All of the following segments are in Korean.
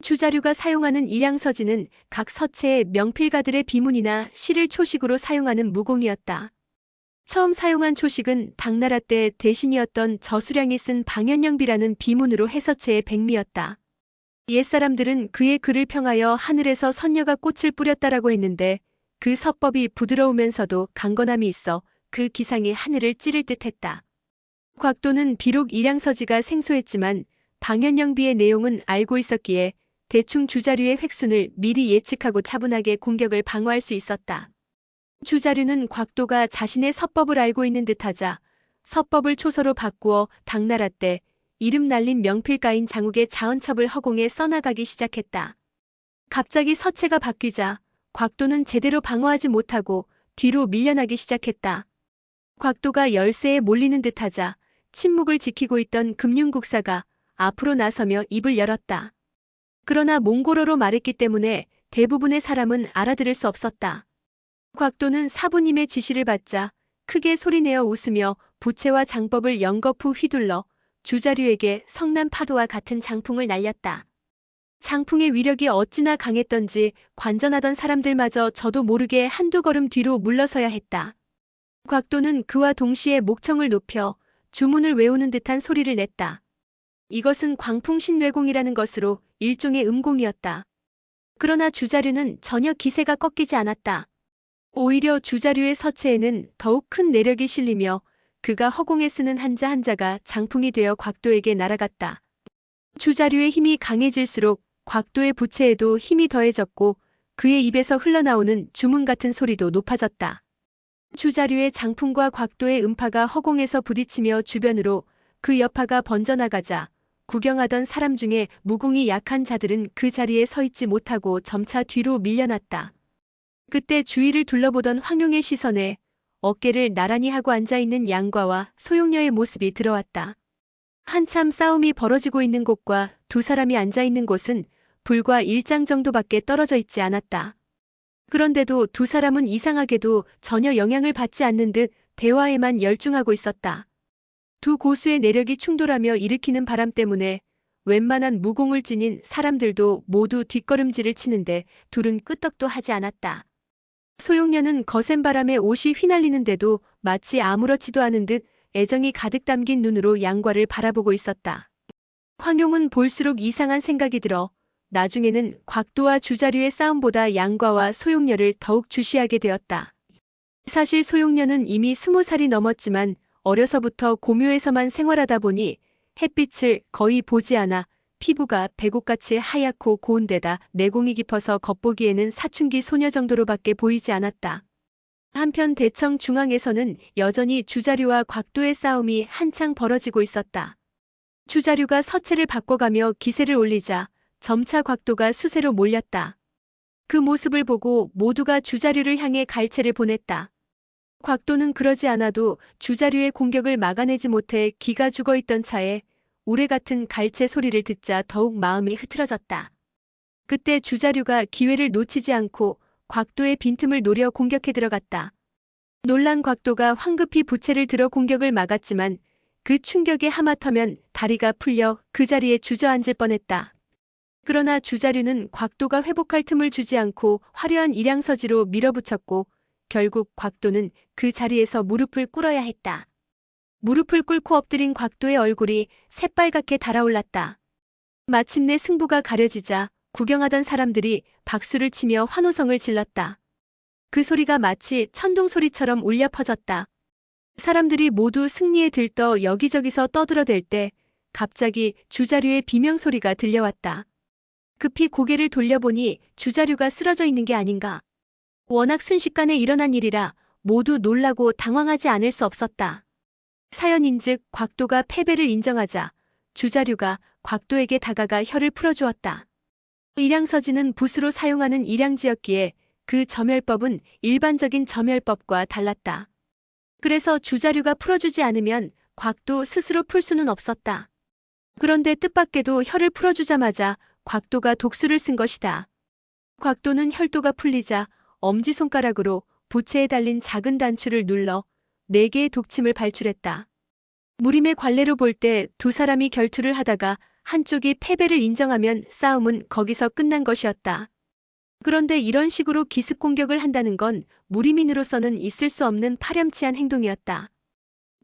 주자류가 사용하는 일양서지는 각 서체의 명필가들의 비문이나 시를 초식으로 사용하는 무공이었다. 처음 사용한 초식은 당나라 때 대신이었던 저수량이 쓴 방연영비라는 비문으로 해서체의 백미였다. 옛사람들은 그의 글을 평하여 하늘에서 선녀가 꽃을 뿌렸다라고 했는데 그 서법이 부드러우면서도 강건함이 있어 그 기상이 하늘을 찌를 듯했다. 곽도는 비록 일양서지가 생소했지만 방연영비의 내용은 알고 있었기에 대충 주자류의 획순을 미리 예측하고 차분하게 공격을 방어할 수 있었다. 주자류는 곽도가 자신의 서법을 알고 있는 듯하자 서법을 초서로 바꾸어 당나라 때 이름 날린 명필가인 장욱의 자언첩을 허공에 써나가기 시작했다. 갑자기 서체가 바뀌자 곽도는 제대로 방어하지 못하고 뒤로 밀려나기 시작했다. 곽도가 열세에 몰리는 듯하자 침묵을 지키고 있던 금융국사가 앞으로 나서며 입을 열었다. 그러나 몽골어로 말했기 때문에 대부분의 사람은 알아들을 수 없었다. 곽도는 사부님의 지시를 받자 크게 소리내어 웃으며 부채와 장법을 연거푸 휘둘러 주자류에게 성난 파도와 같은 장풍을 날렸다. 장풍의 위력이 어찌나 강했던지 관전하던 사람들마저 저도 모르게 한두 걸음 뒤로 물러서야 했다. 곽도는 그와 동시에 목청을 높여 주문을 외우는 듯한 소리를 냈다. 이것은 광풍신뇌공이라는 것으로 일종의 음공이었다. 그러나 주자류는 전혀 기세가 꺾이지 않았다. 오히려 주자류의 서체에는 더욱 큰 내력이 실리며 그가 허공에 쓰는 한자 한자가 장풍이 되어 곽도에게 날아갔다. 주자류의 힘이 강해질수록 곽도의 부채에도 힘이 더해졌고 그의 입에서 흘러나오는 주문 같은 소리도 높아졌다. 주자류의 장풍과 곽도의 음파가 허공에서 부딪히며 주변으로 그 여파가 번져나가자 구경하던 사람 중에 무공이 약한 자들은 그 자리에 서 있지 못하고 점차 뒤로 밀려났다. 그때 주위를 둘러보던 황룡의 시선에 어깨를 나란히 하고 앉아있는 양과와 소용녀의 모습이 들어왔다. 한참 싸움이 벌어지고 있는 곳과 두 사람이 앉아있는 곳은 불과 1장 정도밖에 떨어져 있지 않았다. 그런데도 두 사람은 이상하게도 전혀 영향을 받지 않는 듯 대화에만 열중하고 있었다. 두 고수의 내력이 충돌하며 일으키는 바람 때문에 웬만한 무공을 지닌 사람들도 모두 뒷걸음질을 치는데 둘은 끄떡도 하지 않았다. 소용녀는 거센 바람에 옷이 휘날리는데도 마치 아무렇지도 않은 듯 애정이 가득 담긴 눈으로 양과를 바라보고 있었다. 황룡은 볼수록 이상한 생각이 들어 나중에는 곽도와 주자류의 싸움보다 양과와 소용녀를 더욱 주시하게 되었다. 사실 소용녀는 이미 20살이 넘었지만 어려서부터 고묘에서만 생활하다 보니 햇빛을 거의 보지 않아 피부가 백옥같이 하얗고 고운데다 내공이 깊어서 겉보기에는 사춘기 소녀 정도로밖에 보이지 않았다. 한편 대청 중앙에서는 여전히 주자류와 곽도의 싸움이 한창 벌어지고 있었다. 주자류가 서체를 바꿔가며 기세를 올리자 점차 곽도가 수세로 몰렸다. 그 모습을 보고 모두가 주자류를 향해 갈채를 보냈다. 곽도는 그러지 않아도 주자류의 공격을 막아내지 못해 기가 죽어있던 차에 우레 같은 갈채 소리를 듣자 더욱 마음이 흐트러졌다. 그때 주자류가 기회를 놓치지 않고 곽도의 빈틈을 노려 공격해 들어갔다. 놀란 곽도가 황급히 부채를 들어 공격을 막았지만 그 충격에 하마터면 다리가 풀려 그 자리에 주저앉을 뻔했다. 그러나 주자류는 곽도가 회복할 틈을 주지 않고 화려한 일양서지로 밀어붙였고 결국 곽도는 그 자리에서 무릎을 꿇어야 했다. 무릎을 꿇고 엎드린 곽도의 얼굴이 새빨갛게 달아올랐다. 마침내 승부가 가려지자 구경하던 사람들이 박수를 치며 환호성을 질렀다. 그 소리가 마치 천둥 소리처럼 울려 퍼졌다. 사람들이 모두 승리에 들떠 여기저기서 떠들어댈 때 갑자기 주자류의 비명소리가 들려왔다. 급히 고개를 돌려보니 주자류가 쓰러져 있는 게 아닌가. 워낙 순식간에 일어난 일이라 모두 놀라고 당황하지 않을 수 없었다. 사연인즉 곽도가 패배를 인정하자 주자류가 곽도에게 다가가 혀를 풀어주었다. 일양서지는 붓으로 사용하는 일양지였기에 그 점혈법은 일반적인 점혈법과 달랐다. 그래서 주자류가 풀어주지 않으면 곽도 스스로 풀 수는 없었다. 그런데 뜻밖에도 혀를 풀어주자마자 곽도가 독수를 쓴 것이다. 곽도는 혈도가 풀리자 엄지손가락으로 부채에 달린 작은 단추를 눌러 4개의 독침을 발출했다. 무림의 관례로 볼 때 두 사람이 결투를 하다가 한쪽이 패배를 인정하면 싸움은 거기서 끝난 것이었다. 그런데 이런 식으로 기습 공격을 한다는 건 무리민으로서는 있을 수 없는 파렴치한 행동이었다.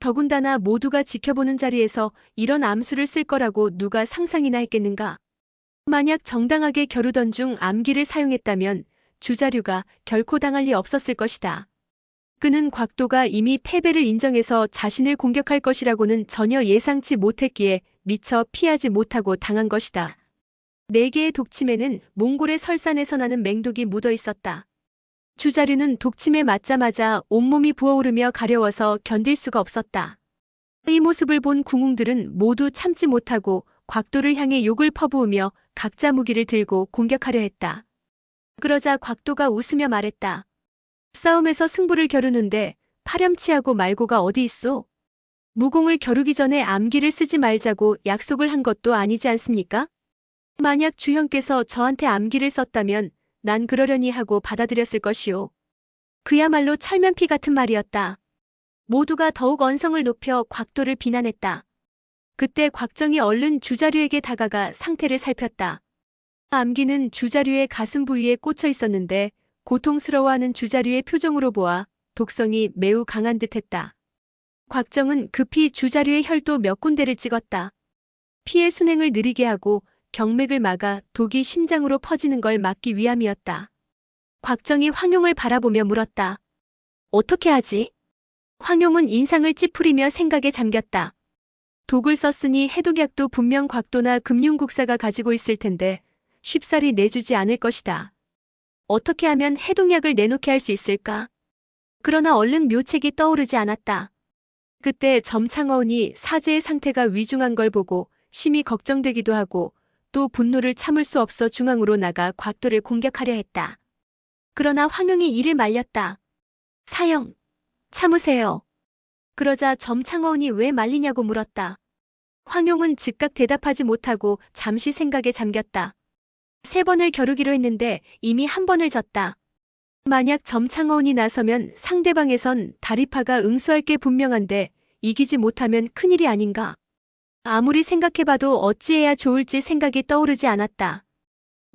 더군다나 모두가 지켜보는 자리에서 이런 암수를 쓸 거라고 누가 상상이나 했겠는가? 만약 정당하게 겨루던 중 암기를 사용했다면 주자류가 결코 당할 리 없었을 것이다. 그는 곽도가 이미 패배를 인정해서 자신을 공격할 것이라고는 전혀 예상치 못했기에 미처 피하지 못하고 당한 것이다. 4개의 독침에는 몽골의 설산에서 나는 맹독이 묻어 있었다. 주자류는 독침에 맞자마자 온몸이 부어오르며 가려워서 견딜 수가 없었다. 이 모습을 본 궁웅들은 모두 참지 못하고 곽도를 향해 욕을 퍼부으며 각자 무기를 들고 공격하려 했다. 그러자 곽도가 웃으며 말했다. 싸움에서 승부를 겨루는데 파렴치하고 말고가 어디 있소? 무공을 겨루기 전에 암기를 쓰지 말자고 약속을 한 것도 아니지 않습니까? 만약 주형께서 저한테 암기를 썼다면 난 그러려니 하고 받아들였을 것이오. 그야말로 철면피 같은 말이었다. 모두가 더욱 언성을 높여 곽도를 비난했다. 그때 곽정이 얼른 주자류에게 다가가 상태를 살폈다. 암기는 주자류의 가슴 부위에 꽂혀 있었는데 고통스러워하는 주자류의 표정으로 보아 독성이 매우 강한 듯했다. 곽정은 급히 주자류의 혈도 몇 군데를 찍었다. 피의 순행을 느리게 하고 경맥을 막아 독이 심장으로 퍼지는 걸 막기 위함이었다. 곽정이 황용을 바라보며 물었다. 어떻게 하지? 황용은 인상을 찌푸리며 생각에 잠겼다. 독을 썼으니 해독약도 분명 곽도나 금융국사가 가지고 있을 텐데 쉽사리 내주지 않을 것이다. 어떻게 하면 해독약을 내놓게 할 수 있을까? 그러나 얼른 묘책이 떠오르지 않았다. 그때 점창어운이 사제의 상태가 위중한 걸 보고 심히 걱정되기도 하고 또 분노를 참을 수 없어 중앙으로 나가 곽도를 공격하려 했다. 그러나 황용이 이를 말렸다. 사형, 참으세요. 그러자 점창어운이 왜 말리냐고 물었다. 황용은 즉각 대답하지 못하고 잠시 생각에 잠겼다. 3번을 겨루기로 했는데 이미 1번을 졌다. 만약 점창어운이 나서면 상대방에선 다리파가 응수할 게 분명한데 이기지 못하면 큰일이 아닌가. 아무리 생각해봐도 어찌해야 좋을지 생각이 떠오르지 않았다.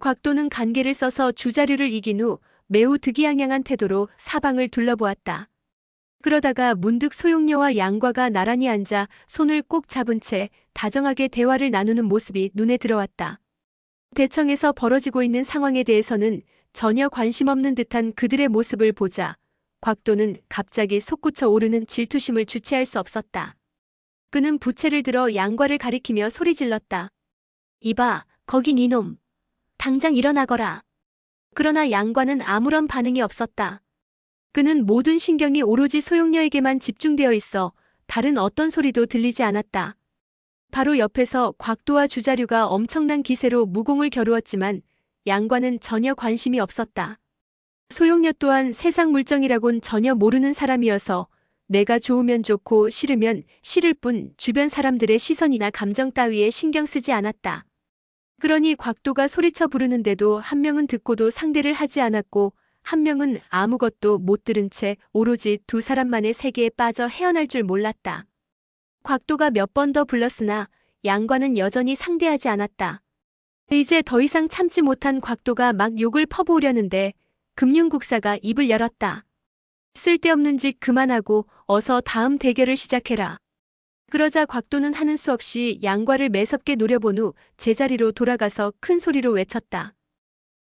곽도는 간계를 써서 주자류를 이긴 후 매우 득이양양한 태도로 사방을 둘러보았다. 그러다가 문득 소용녀와 양과가 나란히 앉아 손을 꼭 잡은 채 다정하게 대화를 나누는 모습이 눈에 들어왔다. 대청에서 벌어지고 있는 상황에 대해서는 전혀 관심 없는 듯한 그들의 모습을 보자 곽도는 갑자기 솟구쳐 오르는 질투심을 주체할 수 없었다. 그는 부채를 들어 양과를 가리키며 소리질렀다. 이봐, 거긴 이놈. 당장 일어나거라. 그러나 양과는 아무런 반응이 없었다. 그는 모든 신경이 오로지 소용녀에게만 집중되어 있어 다른 어떤 소리도 들리지 않았다. 바로 옆에서 곽도와 주자류가 엄청난 기세로 무공을 겨루었지만 양과는 전혀 관심이 없었다. 소용녀 또한 세상 물정이라곤 전혀 모르는 사람이어서 내가 좋으면 좋고 싫으면 싫을 뿐 주변 사람들의 시선이나 감정 따위에 신경 쓰지 않았다. 그러니 곽도가 소리쳐 부르는데도 한 명은 듣고도 상대를 하지 않았고 한 명은 아무것도 못 들은 채 오로지 2사람만의 세계에 빠져 헤어날 줄 몰랐다. 곽도가 몇 번 더 불렀으나 양과는 여전히 상대하지 않았다. 이제 더 이상 참지 못한 곽도가 막 욕을 퍼부으려는데 금융국사가 입을 열었다. 쓸데없는 짓 그만하고 어서 다음 대결을 시작해라. 그러자 곽도는 하는 수 없이 양과를 매섭게 노려본 후 제자리로 돌아가서 큰 소리로 외쳤다.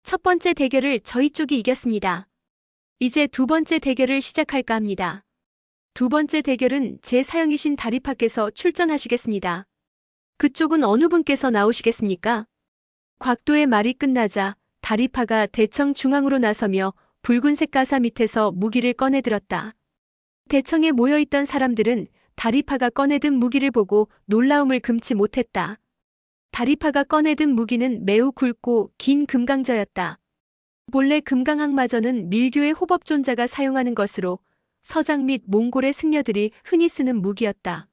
첫 번째 대결을 저희 쪽이 이겼습니다. 이제 2번째 대결을 시작할까 합니다. 2번째 대결은 제 사형이신 다리파께서 출전하시겠습니다. 그쪽은 어느 분께서 나오시겠습니까? 곽도의 말이 끝나자 다리파가 대청 중앙으로 나서며 붉은색 가사 밑에서 무기를 꺼내들었다. 대청에 모여있던 사람들은 다리파가 꺼내든 무기를 보고 놀라움을 금치 못했다. 다리파가 꺼내든 무기는 매우 굵고 긴 금강저였다. 본래 금강항마저는 밀교의 호법존자가 사용하는 것으로 서장 및 몽골의 승려들이 흔히 쓰는 무기였다.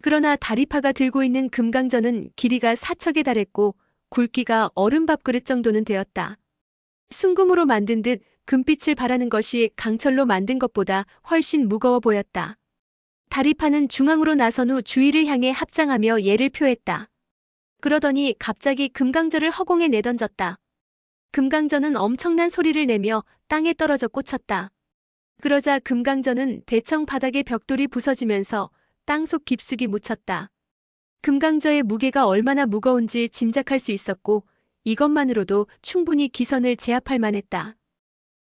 그러나 다리파가 들고 있는 금강저는 길이가 4척에 달했고 굵기가 얼음밥그릇 정도는 되었다. 순금으로 만든 듯 금빛을 발하는 것이 강철로 만든 것보다 훨씬 무거워 보였다. 다리파는 중앙으로 나선 후 주위를 향해 합장하며 예를 표했다. 그러더니 갑자기 금강저를 허공에 내던졌다. 금강저는 엄청난 소리를 내며 땅에 떨어져 꽂혔다. 그러자 금강저는 대청 바닥의 벽돌이 부서지면서 땅속 깊숙이 묻혔다. 금강저의 무게가 얼마나 무거운지 짐작할 수 있었고 이것만으로도 충분히 기선을 제압할 만했다.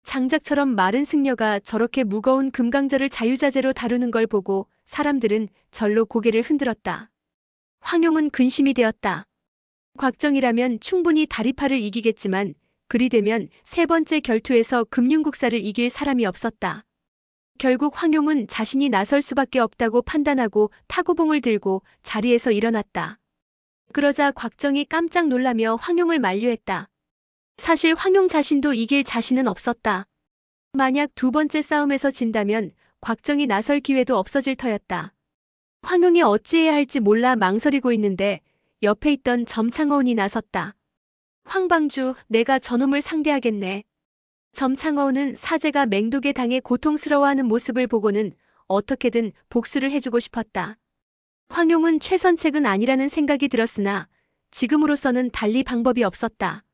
장작처럼 마른 승려가 저렇게 무거운 금강저를 자유자재로 다루는 걸 보고 사람들은 절로 고개를 흔들었다. 황용은 근심이 되었다. 곽정이라면 충분히 다리파를 이기겠지만 그리 되면 세 번째 결투에서 금융국사를 이길 사람이 없었다. 결국 황용은 자신이 나설 수밖에 없다고 판단하고 타구봉을 들고 자리에서 일어났다. 그러자 곽정이 깜짝 놀라며 황용을 만류했다. 사실 황용 자신도 이길 자신은 없었다. 만약 두 번째 싸움에서 진다면 곽정이 나설 기회도 없어질 터였다. 황용이 어찌해야 할지 몰라 망설이고 있는데 옆에 있던 점창어운이 나섰다. 황방주, 내가 저놈을 상대하겠네. 점창어운은 사제가 맹독에 당해 고통스러워하는 모습을 보고는 어떻게든 복수를 해주고 싶었다. 황용은 최선책은 아니라는 생각이 들었으나 지금으로서는 달리 방법이 없었다.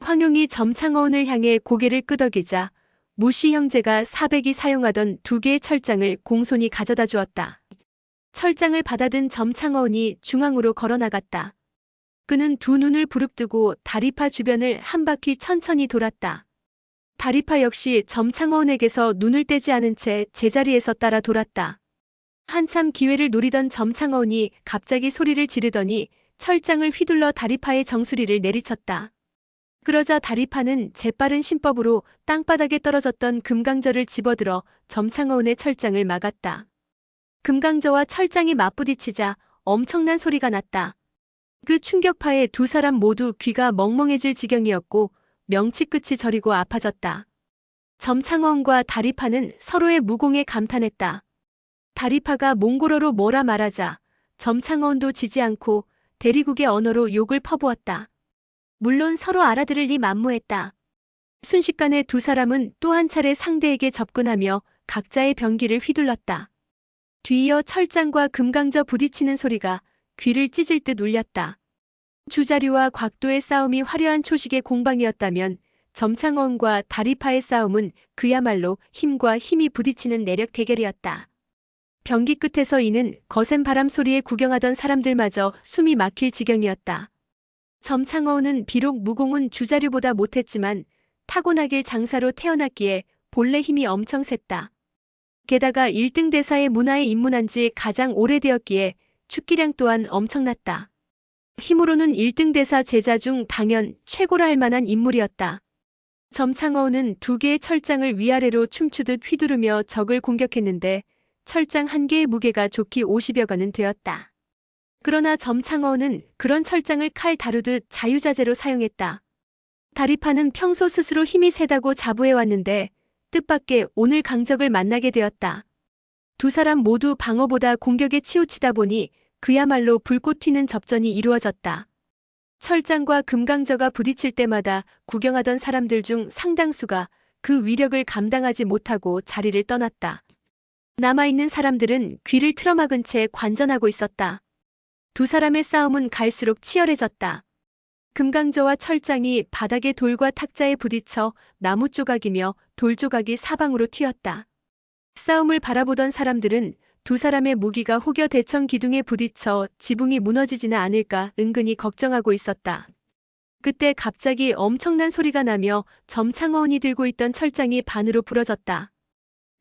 황용이 점창어운을 향해 고개를 끄덕이자 무시 형제가 사백이 사용하던 두 개의 철장을 공손히 가져다 주었다. 철장을 받아든 점창어운이 중앙으로 걸어나갔다. 그는 두 눈을 부릅뜨고 다리파 주변을 한 바퀴 천천히 돌았다. 다리파 역시 점창어운에게서 눈을 떼지 않은 채 제자리에서 따라 돌았다. 한참 기회를 노리던 점창어운이 갑자기 소리를 지르더니 철장을 휘둘러 다리파의 정수리를 내리쳤다. 그러자 다리파는 재빠른 신법으로 땅바닥에 떨어졌던 금강저를 집어들어 점창어운의 철장을 막았다. 금강저와 철장이 맞부딪히자 엄청난 소리가 났다. 그 충격파에 두 사람 모두 귀가 멍멍해질 지경이었고 명치 끝이 저리고 아파졌다. 점창어운과 다리파는 서로의 무공에 감탄했다. 다리파가 몽골어로 뭐라 말하자 점창어운도 지지 않고 대리국의 언어로 욕을 퍼부었다. 물론 서로 알아들을 리 만무했다. 순식간에 두 사람은 또 한 차례 상대에게 접근하며 각자의 병기를 휘둘렀다. 뒤이어 철장과 금강저 부딪히는 소리가 귀를 찢을 듯 울렸다. 주자류와 곽도의 싸움이 화려한 초식의 공방이었다면 점창어운과 다리파의 싸움은 그야말로 힘과 힘이 부딪히는 내력 대결이었다. 병기 끝에서 이는 거센 바람 소리에 구경하던 사람들마저 숨이 막힐 지경이었다. 점창어운은 비록 무공은 주자류보다 못했지만 타고나길 장사로 태어났기에 본래 힘이 엄청 셌다. 게다가 1등 대사의 문화에 입문한 지 가장 오래되었기에 축기량 또한 엄청났다. 힘으로는 1등 대사 제자 중 당연 최고라 할 만한 인물이었다. 점창어운은 두 개의 철장을 위아래로 춤추듯 휘두르며 적을 공격했는데 철장 한 개의 무게가 좋기 50여 건은 되었다. 그러나 점창어운은 그런 철장을 칼 다루듯 자유자재로 사용했다. 다리파는 평소 스스로 힘이 세다고 자부해왔는데 뜻밖의 오늘 강적을 만나게 되었다. 두 사람 모두 방어보다 공격에 치우치다 보니 그야말로 불꽃 튀는 접전이 이루어졌다. 철장과 금강저가 부딪힐 때마다 구경하던 사람들 중 상당수가 그 위력을 감당하지 못하고 자리를 떠났다. 남아있는 사람들은 귀를 틀어막은 채 관전하고 있었다. 두 사람의 싸움은 갈수록 치열해졌다. 금강저와 철장이 바닥의 돌과 탁자에 부딪혀 나무 조각이며 돌 조각이 사방으로 튀었다. 싸움을 바라보던 사람들은 두 사람의 무기가 혹여 대청 기둥에 부딪혀 지붕이 무너지지는 않을까 은근히 걱정하고 있었다. 그때 갑자기 엄청난 소리가 나며 점창어운이 들고 있던 철장이 반으로 부러졌다.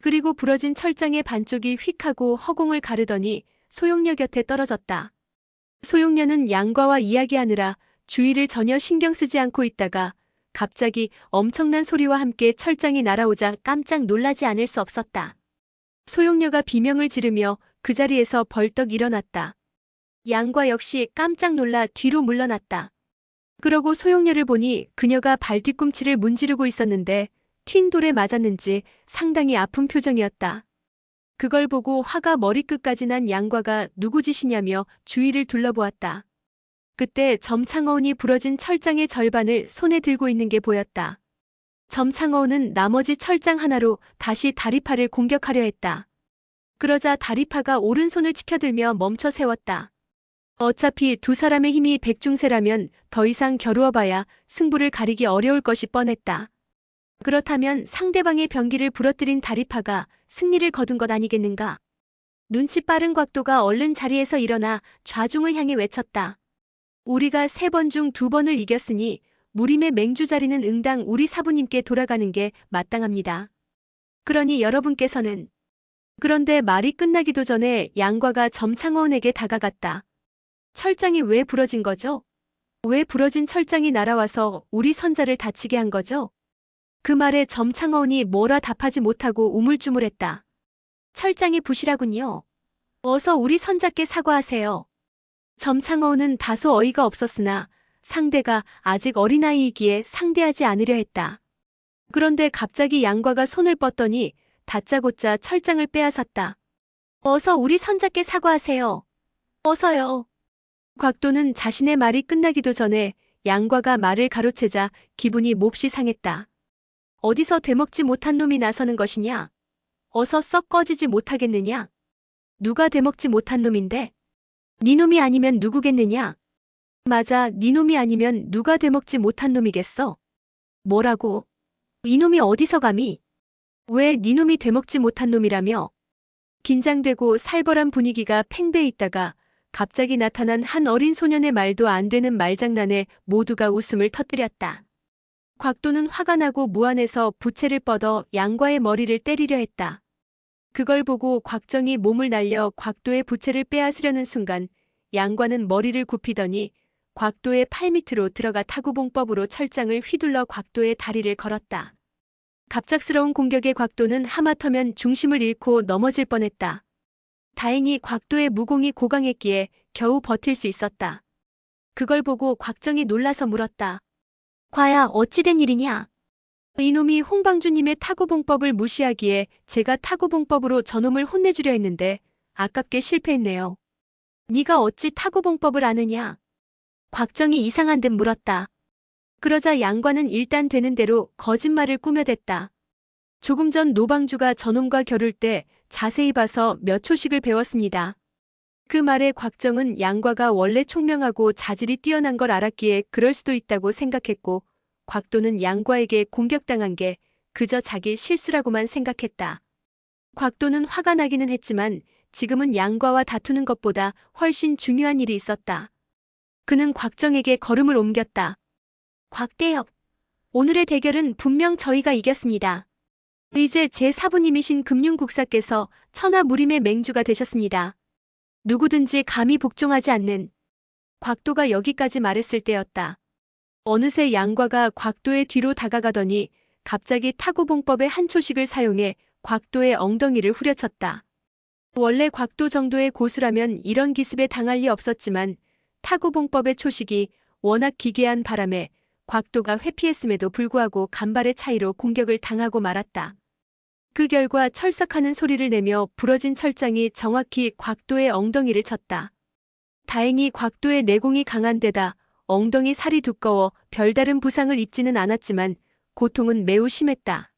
그리고 부러진 철장의 반쪽이 휙 하고 허공을 가르더니 소용녀 곁에 떨어졌다. 소용녀는 양과와 이야기하느라 주위를 전혀 신경 쓰지 않고 있다가 갑자기 엄청난 소리와 함께 철장이 날아오자 깜짝 놀라지 않을 수 없었다. 소용녀가 비명을 지르며 그 자리에서 벌떡 일어났다. 양과 역시 깜짝 놀라 뒤로 물러났다. 그러고 소용녀를 보니 그녀가 발뒤꿈치를 문지르고 있었는데 튄 돌에 맞았는지 상당히 아픈 표정이었다. 그걸 보고 화가 머리끝까지 난 양과가 누구 짓이냐며 주위를 둘러보았다. 그때 점창어운이 부러진 철장의 절반을 손에 들고 있는 게 보였다. 점창어운은 나머지 철장 하나로 다시 다리파를 공격하려 했다. 그러자 다리파가 오른손을 치켜들며 멈춰 세웠다. 어차피 두 사람의 힘이 백중세라면 더 이상 겨루어봐야 승부를 가리기 어려울 것이 뻔했다. 그렇다면 상대방의 병기를 부러뜨린 다리파가 승리를 거둔 것 아니겠는가? 눈치 빠른 곽도가 얼른 자리에서 일어나 좌중을 향해 외쳤다. 우리가 3번 중 2번을 이겼으니 무림의 맹주 자리는 응당 우리 사부님께 돌아가는 게 마땅합니다. 그러니 여러분께서는. 그런데 말이 끝나기도 전에 양과가 점창어원에게 다가갔다. 철장이 왜 부러진 거죠? 왜 부러진 철장이 날아와서 우리 선자를 다치게 한 거죠? 그 말에 점창어원이 뭐라 답하지 못하고 우물쭈물했다. 철장이 부실하군요. 어서 우리 선자께 사과하세요. 점창어원은 다소 어이가 없었으나 상대가 아직 어린아이이기에 상대하지 않으려 했다. 그런데 갑자기 양과가 손을 뻗더니 다짜고짜 철장을 빼앗았다. 어서 우리 선자께 사과하세요. 어서요. 곽도는 자신의 말이 끝나기도 전에 양과가 말을 가로채자 기분이 몹시 상했다. 어디서 되먹지 못한 놈이 나서는 것이냐? 어서 썩 꺼지지 못하겠느냐? 누가 되먹지 못한 놈인데? 네 놈이 아니면 누구겠느냐? 맞아, 네 놈이 아니면 누가 되먹지 못한 놈이겠어? 뭐라고? 이놈이 어디서 감히? 왜 네 놈이 되먹지 못한 놈이라며? 긴장되고 살벌한 분위기가 팽배해 있다가 갑자기 나타난 한 어린 소년의 말도 안 되는 말장난에 모두가 웃음을 터뜨렸다. 곽도는 화가 나고 무안해서 부채를 뻗어 양과의 머리를 때리려 했다. 그걸 보고 곽정이 몸을 날려 곽도의 부채를 빼앗으려는 순간 양과는 머리를 굽히더니 곽도의 팔 밑으로 들어가 타구봉법으로 철장을 휘둘러 곽도의 다리를 걸었다. 갑작스러운 공격에 곽도는 하마터면 중심을 잃고 넘어질 뻔했다. 다행히 곽도의 무공이 고강했기에 겨우 버틸 수 있었다. 그걸 보고 곽정이 놀라서 물었다. 과야 어찌 된 일이냐? 이놈이 홍방주님의 타구봉법을 무시하기에 제가 타구봉법으로 저놈을 혼내주려 했는데 아깝게 실패했네요. 네가 어찌 타구봉법을 아느냐? 곽정이 이상한 듯 물었다. 그러자 양과는 일단 되는 대로 거짓말을 꾸며댔다. 조금 전 노방주가 저놈과 겨룰 때 자세히 봐서 몇 초씩을 배웠습니다. 그 말에 곽정은 양과가 원래 총명하고 자질이 뛰어난 걸 알았기에 그럴 수도 있다고 생각했고 곽도는 양과에게 공격당한 게 그저 자기 실수라고만 생각했다. 곽도는 화가 나기는 했지만 지금은 양과와 다투는 것보다 훨씬 중요한 일이 있었다. 그는 곽정에게 걸음을 옮겼다. 곽대엽, 오늘의 대결은 분명 저희가 이겼습니다. 이제 제 사부님이신 금융국사께서 천하무림의 맹주가 되셨습니다. 누구든지 감히 복종하지 않는. 곽도가 여기까지 말했을 때였다. 어느새 양과가 곽도의 뒤로 다가가더니 갑자기 타구봉법의 한 초식을 사용해 곽도의 엉덩이를 후려쳤다. 원래 곽도 정도의 고수라면 이런 기습에 당할 리 없었지만 타구봉법의 초식이 워낙 기괴한 바람에 곽도가 회피했음에도 불구하고 간발의 차이로 공격을 당하고 말았다. 그 결과 철썩하는 소리를 내며 부러진 철장이 정확히 곽도의 엉덩이를 쳤다. 다행히 곽도의 내공이 강한 데다 엉덩이 살이 두꺼워 별다른 부상을 입지는 않았지만 고통은 매우 심했다.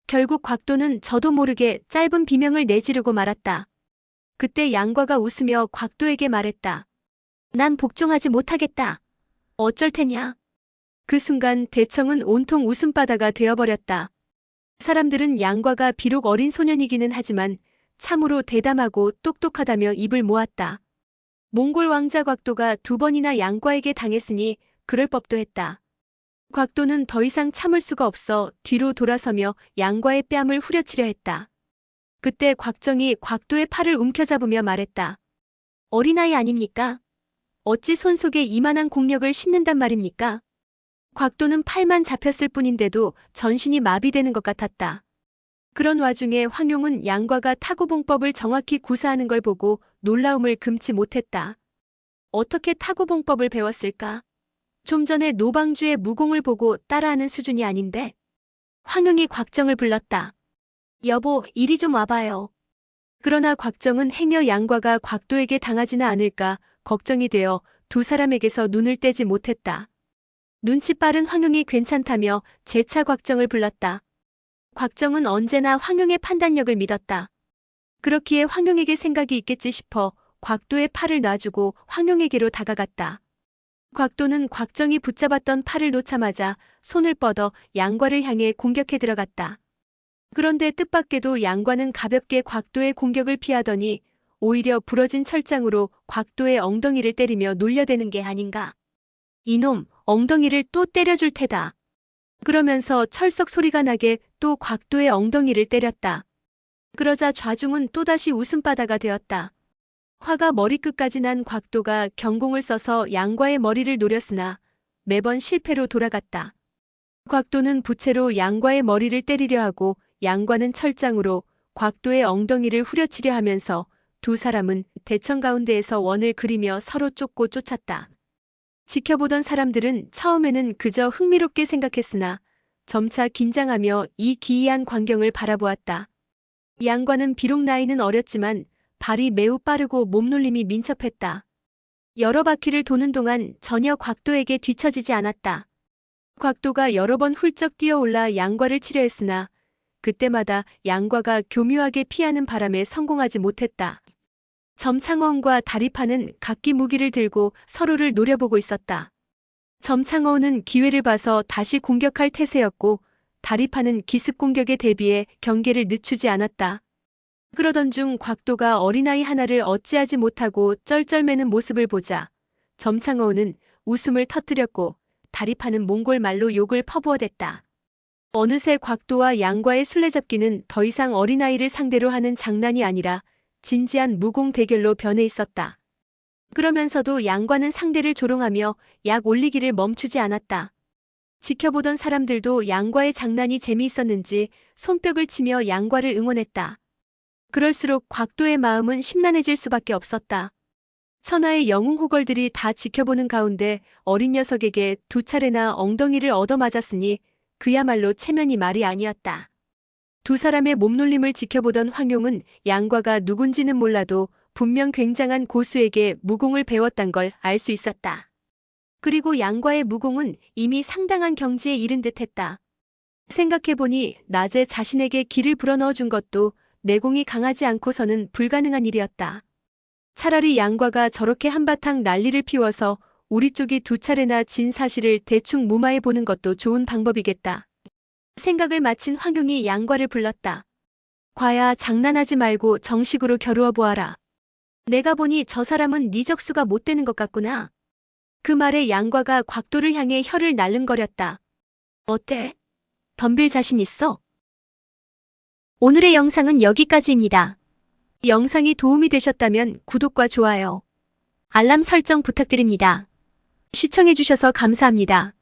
결국 곽도는 저도 모르게 짧은 비명을 내지르고 말았다. 그때 양과가 웃으며 곽도에게 말했다. 난 복종하지 못하겠다. 어쩔 테냐? 그 순간 대청은 온통 웃음바다가 되어버렸다. 사람들은 양과가 비록 어린 소년이기는 하지만 참으로 대담하고 똑똑하다며 입을 모았다. 몽골 왕자 곽도가 2번이나 양과에게 당했으니 그럴 법도 했다. 곽도는 더 이상 참을 수가 없어 뒤로 돌아서며 양과의 뺨을 후려치려 했다. 그때 곽정이 곽도의 팔을 움켜잡으며 말했다. 어린아이 아닙니까? 어찌 손 속에 이만한 공력을 싣는단 말입니까? 곽도는 팔만 잡혔을 뿐인데도 전신이 마비되는 것 같았다. 그런 와중에 황용은 양과가 타구봉법을 정확히 구사하는 걸 보고 놀라움을 금치 못했다. 어떻게 타구봉법을 배웠을까? 좀 전에 노방주의 무공을 보고 따라하는 수준이 아닌데? 황용이 곽정을 불렀다. 여보, 이리 좀 와봐요. 그러나 곽정은 행여 양과가 곽도에게 당하지는 않을까 걱정이 되어 두 사람에게서 눈을 떼지 못했다. 눈치 빠른 황용이 괜찮다며 재차 곽정을 불렀다. 곽정은 언제나 황용의 판단력을 믿었다. 그렇기에 황용에게 생각이 있겠지 싶어 곽도의 팔을 놔주고 황룡에게로 다가갔다. 곽도는 곽정이 붙잡았던 팔을 놓자마자 손을 뻗어 양과를 향해 공격해 들어갔다. 그런데 뜻밖에도 양과는 가볍게 곽도의 공격을 피하더니 오히려 부러진 철장으로 곽도의 엉덩이를 때리며 놀려대는 게 아닌가. 이놈, 엉덩이를 또 때려줄 테다. 그러면서 철썩 소리가 나게 또 곽도의 엉덩이를 때렸다. 그러자 좌중은 또다시 웃음바다가 되었다. 화가 머리끝까지 난 곽도가 경공을 써서 양과의 머리를 노렸으나 매번 실패로 돌아갔다. 곽도는 부채로 양과의 머리를 때리려 하고 양과는 철장으로 곽도의 엉덩이를 후려치려 하면서 두 사람은 대청 가운데에서 원을 그리며 서로 쫓고 쫓았다. 지켜보던 사람들은 처음에는 그저 흥미롭게 생각했으나 점차 긴장하며 이 기이한 광경을 바라보았다. 양과는 비록 나이는 어렸지만 발이 매우 빠르고 몸놀림이 민첩했다. 여러 바퀴를 도는 동안 전혀 곽도에게 뒤처지지 않았다. 곽도가 여러 번 훌쩍 뛰어올라 양과를 치려 했으나 그때마다 양과가 교묘하게 피하는 바람에 성공하지 못했다. 점창어운과 다리파는 각기 무기를 들고 서로를 노려보고 있었다. 점창어운은 기회를 봐서 다시 공격할 태세였고 다리파는 기습 공격에 대비해 경계를 늦추지 않았다. 그러던 중 곽도가 어린아이 하나를 어찌하지 못하고 쩔쩔매는 모습을 보자 점창어운은 웃음을 터뜨렸고 다리파는 몽골 말로 욕을 퍼부어댔다. 어느새 곽도와 양과의 술래잡기는 더 이상 어린아이를 상대로 하는 장난이 아니라 진지한 무공 대결로 변해 있었다. 그러면서도 양과는 상대를 조롱하며 약 올리기를 멈추지 않았다. 지켜보던 사람들도 양과의 장난이 재미있었는지 손뼉을 치며 양과를 응원했다. 그럴수록 곽도의 마음은 심란해질 수밖에 없었다. 천하의 영웅 호걸들이 다 지켜보는 가운데 어린 녀석에게 두 차례나 엉덩이를 얻어맞았으니 그야말로 체면이 말이 아니었다. 두 사람의 몸놀림을 지켜보던 황용은 양과가 누군지는 몰라도 분명 굉장한 고수에게 무공을 배웠단 걸 알 수 있었다. 그리고 양과의 무공은 이미 상당한 경지에 이른 듯했다. 생각해보니 낮에 자신에게 기를 불어넣어준 것도 내공이 강하지 않고서는 불가능한 일이었다. 차라리 양과가 저렇게 한바탕 난리를 피워서 우리 쪽이 두 차례나 진 사실을 대충 무마해보는 것도 좋은 방법이겠다. 생각을 마친 황용이 양과를 불렀다. 과야, 장난하지 말고 정식으로 겨루어 보아라. 내가 보니 저 사람은 네 적수가 못 되는 것 같구나. 그 말에 양과가 곽도를 향해 혀를 날름거렸다. 어때? 덤빌 자신 있어? 오늘의 영상은 여기까지입니다. 영상이 도움이 되셨다면 구독과 좋아요, 알람 설정 부탁드립니다. 시청해주셔서 감사합니다.